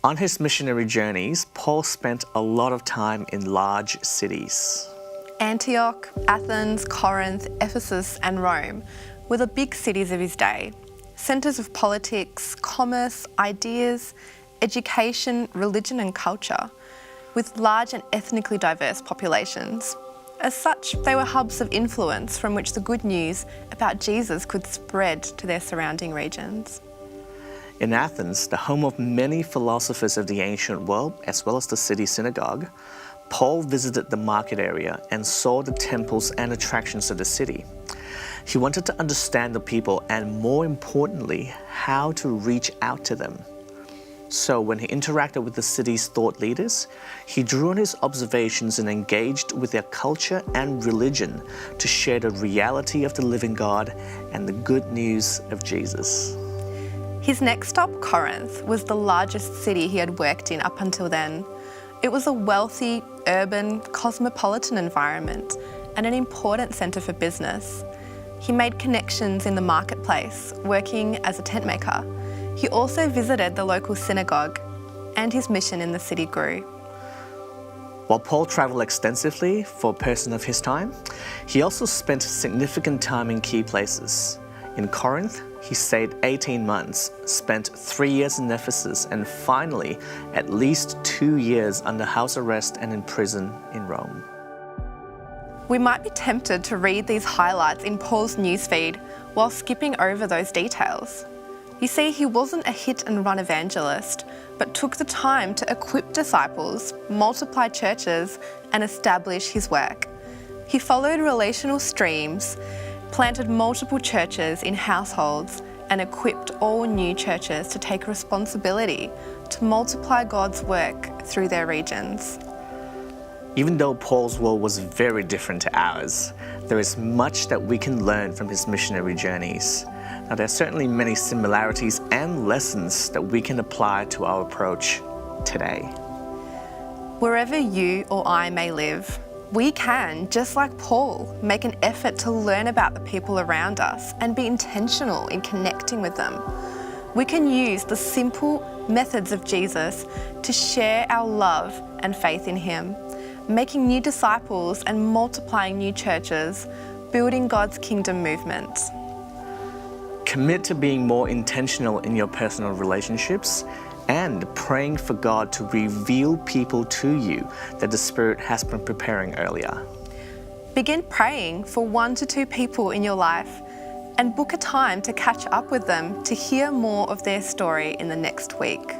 On his missionary journeys, Paul spent a lot of time in large cities. Antioch, Athens, Corinth, Ephesus and Rome were the big cities of his day, centres of politics, commerce, ideas, education, religion and culture, with large and ethnically diverse populations. As such, they were hubs of influence from which the good news about Jesus could spread to their surrounding regions. In Athens, the home of many philosophers of the ancient world, as well as the city synagogue, Paul visited the market area and saw the temples and attractions of the city. He wanted to understand the people and, more importantly, how to reach out to them. So when he interacted with the city's thought leaders, he drew on his observations and engaged with their culture and religion to share the reality of the living God and the good news of Jesus. His next stop, Corinth, was the largest city he had worked in up until then. It was a wealthy, urban, cosmopolitan environment and an important centre for business. He made connections in the marketplace, working as a tent maker. He also visited the local synagogue, and his mission in the city grew. While Paul travelled extensively for a person of his time, he also spent significant time in key places. In Corinth, he stayed 18 months, spent 3 years in Ephesus, and finally, at least 2 years under house arrest and in prison in Rome. We might be tempted to read these highlights in Paul's newsfeed while skipping over those details. You see, he wasn't a hit-and-run evangelist, but took the time to equip disciples, multiply churches, and establish his work. He followed relational streams, planted multiple churches in households, and equipped all new churches to take responsibility to multiply God's work through their regions. Even though Paul's world was very different to ours, there is much that we can learn from his missionary journeys. Now, there are certainly many similarities and lessons that we can apply to our approach today. Wherever you or I may live, we can, just like Paul, make an effort to learn about the people around us and be intentional in connecting with them. We can use the simple methods of Jesus to share our love and faith in him, making new disciples and multiplying new churches, building God's kingdom movement. Commit to being more intentional in your personal relationships and praying for God to reveal people to you that the Spirit has been preparing earlier. Begin praying for 1 to 2 people in your life and book a time to catch up with them to hear more of their story in the next week.